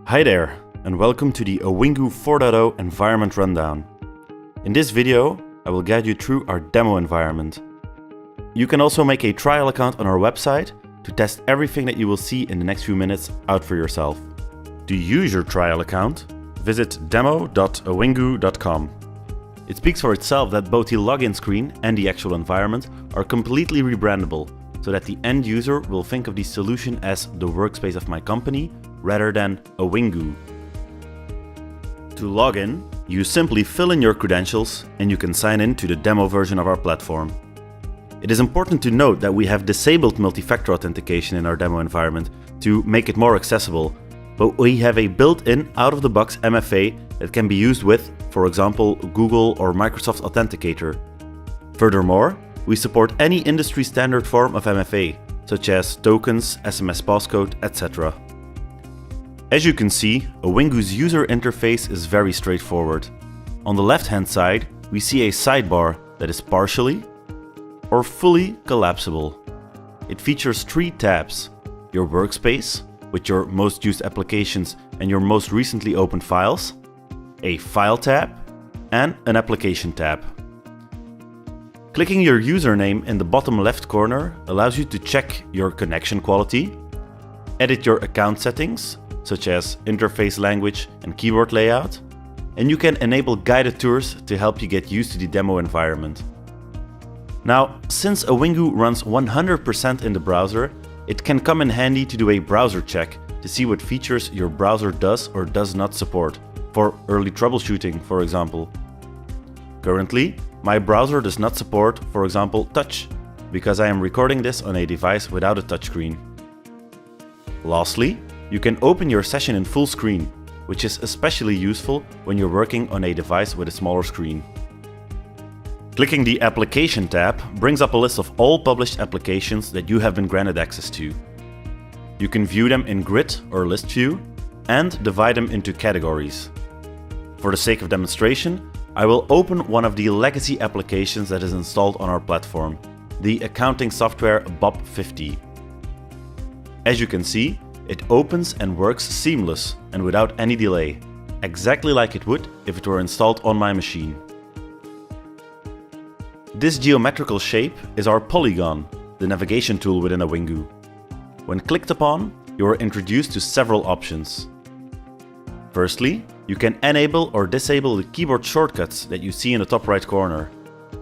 Hi there, and welcome to the Awingu 4.0 environment rundown. In this video, I will guide you through our demo environment. You can also make a trial account on our website to test everything that you will see in the next few minutes out for yourself. To use your trial account, visit demo.awingu.com. It speaks for itself that both the login screen and the actual environment are completely rebrandable, so that the end user will think of the solution as the workspace of my company rather than Awingu. To log in, you simply fill in your credentials and you can sign in to the demo version of our platform. It is important to note that we have disabled multi-factor authentication in our demo environment to make it more accessible, but we have a built-in out-of-the-box MFA that can be used with, for example, Google or Microsoft Authenticator. Furthermore, we support any industry standard form of MFA, such as tokens, SMS passcode, etc. As you can see, Awingu's user interface is very straightforward. On the left-hand side, we see a sidebar that is partially or fully collapsible. It features 3 tabs: your workspace, with your most used applications and your most recently opened files, a file tab, and an application tab. Clicking your username in the bottom left corner allows you to check your connection quality, edit your account settings, such as interface language and keyboard layout, and you can enable guided tours to help you get used to the demo environment. Now, since Awingu runs 100% in the browser, it can come in handy to do a browser check to see what features your browser does or does not support, for early troubleshooting, for example. Currently, my browser does not support, for example, touch, because I am recording this on a device without a touchscreen. Lastly, you can open your session in full screen, which is especially useful when you're working on a device with a smaller screen. Clicking the Application tab brings up a list of all published applications that you have been granted access to. You can view them in grid or list view and divide them into categories. For the sake of demonstration, I will open one of the legacy applications that is installed on our platform, the accounting software Bob 50. As you can see, it opens and works seamless and without any delay, exactly like it would if it were installed on my machine. This geometrical shape is our polygon, the navigation tool within Awingu. When clicked upon, you are introduced to several options. Firstly, you can enable or disable the keyboard shortcuts that you see in the top right corner.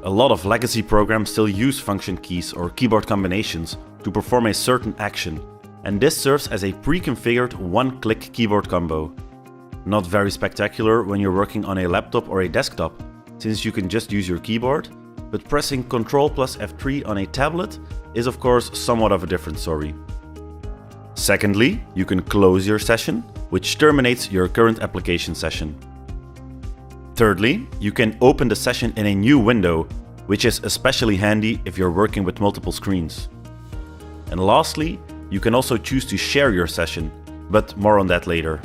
A lot of legacy programs still use function keys or keyboard combinations to perform a certain action, and this serves as a pre-configured one-click keyboard combo. Not very spectacular when you're working on a laptop or a desktop, since you can just use your keyboard, but pressing Ctrl plus F3 on a tablet is of course somewhat of a different story. Secondly, you can close your session, which terminates your current application session. Thirdly, you can open the session in a new window, which is especially handy if you're working with multiple screens. And lastly, you can also choose to share your session, but more on that later.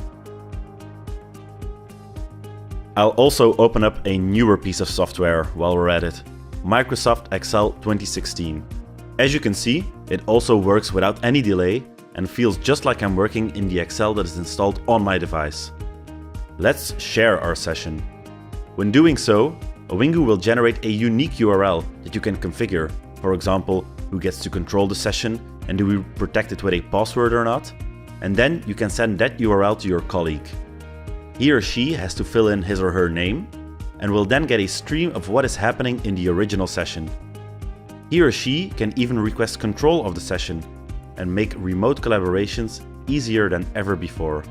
I'll also open up a newer piece of software while we're at it, Microsoft Excel 2016. As you can see, it also works without any delay and feels just like I'm working in the Excel that is installed on my device. Let's share our session. When doing so, Awingu will generate a unique URL that you can configure, for example, who gets to control the session and do we protect it with a password or not, and then you can send that URL to your colleague. He or she has to fill in his or her name and will then get a stream of what is happening in the original session. He or she can even request control of the session and make remote collaborations easier than ever before.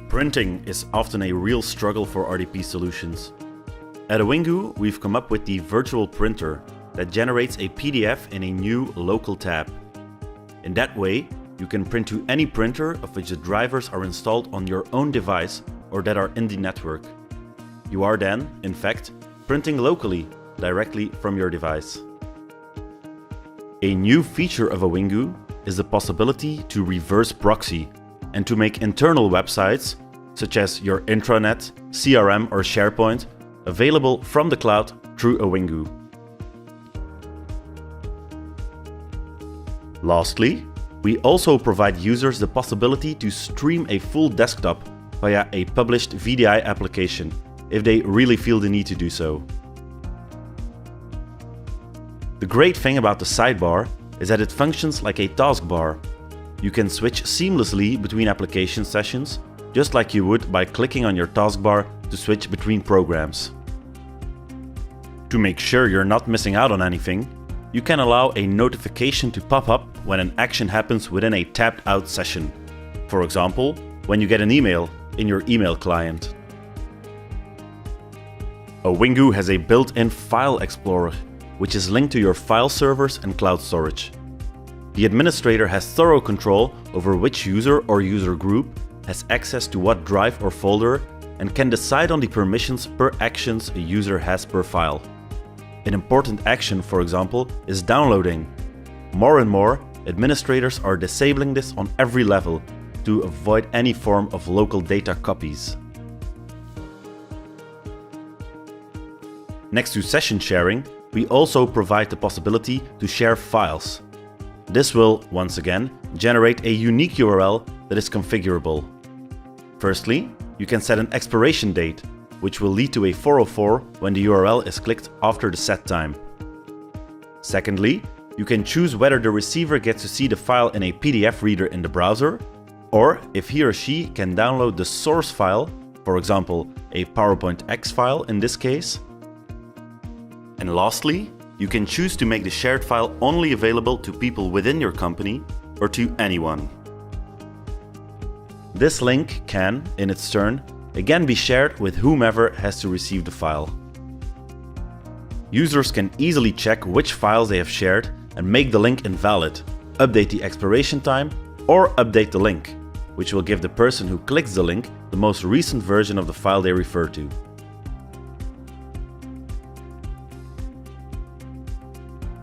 Printing is often a real struggle for RDP solutions. At Awingu, we've come up with the virtual printer that generates a PDF in a new local tab. In that way, you can print to any printer of which the drivers are installed on your own device or that are in the network. You are then, in fact, printing locally, directly from your device. A new feature of Awingu is the possibility to reverse proxy and to make internal websites, such as your intranet, CRM or SharePoint, available from the cloud through Awingu. Lastly, We also provide users the possibility to stream a full desktop via a published VDI application, if they really feel the need to do so. The great thing about the sidebar is that it functions like a taskbar. You can switch seamlessly between application sessions, just like you would by clicking on your taskbar to switch between programs. To make sure you're not missing out on anything, you can allow a notification to pop up when an action happens within a tapped out session. For example, when you get an email in your email client. Awingu has a built-in file explorer, which is linked to your file servers and cloud storage. The administrator has thorough control over which user or user group has access to what drive or folder and can decide on the permissions per actions a user has per file. An important action, for example, is downloading. More and more, administrators are disabling this on every level to avoid any form of local data copies. Next to session sharing, we also provide the possibility to share files. This will, once again, generate a unique URL that is configurable. Firstly, you can set an expiration date, which will lead to a 404 when the URL is clicked after the set time. Secondly, you can choose whether the receiver gets to see the file in a PDF reader in the browser, or if he or she can download the source file, for example, a PowerPoint X file in this case. And lastly, you can choose to make the shared file only available to people within your company or to anyone. This link can, in its turn, again be shared with whomever has to receive the file. Users can easily check which files they have shared and make the link invalid, update the expiration time, or update the link, which will give the person who clicks the link the most recent version of the file they refer to.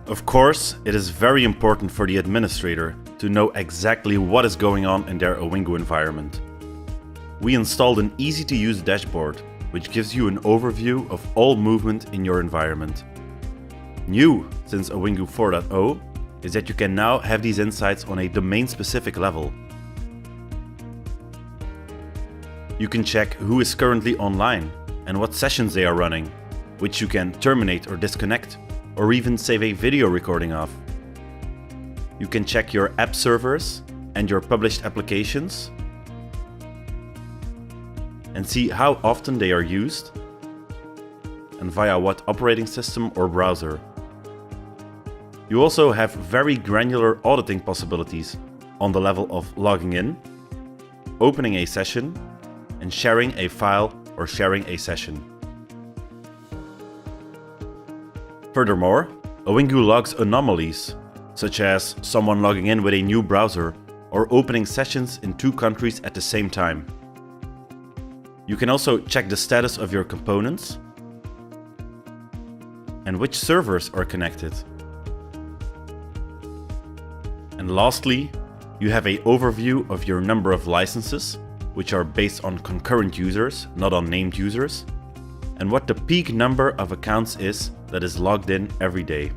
Of course, it is very important for the administrator to know exactly what is going on in their Awingu environment. We installed an easy-to-use dashboard, which gives you an overview of all movement in your environment. New since Awingu 4.0 is that you can now have these insights on a domain-specific level. You can check who is currently online and what sessions they are running, which you can terminate or disconnect, or even save a video recording of. You can check your app servers and your published applications and see how often they are used and via what operating system or browser. You also have very granular auditing possibilities on the level of logging in, opening a session, and sharing a file or sharing a session. Furthermore, Awingu logs anomalies, such as someone logging in with a new browser or opening sessions in 2 countries at the same time. You can also check the status of your components and which servers are connected. And lastly, you have an overview of your number of licenses, which are based on concurrent users, not on named users, and what the peak number of accounts is that is logged in every day.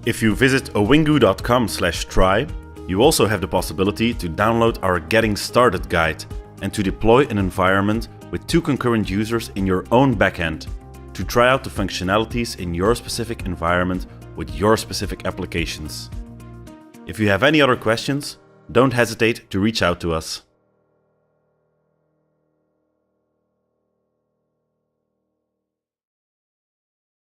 If you visit awingu.com/try, you also have the possibility to download our Getting Started guide and to deploy an environment with 2 concurrent users in your own backend to try out the functionalities in your specific environment with your specific applications. If you have any other questions, don't hesitate to reach out to us.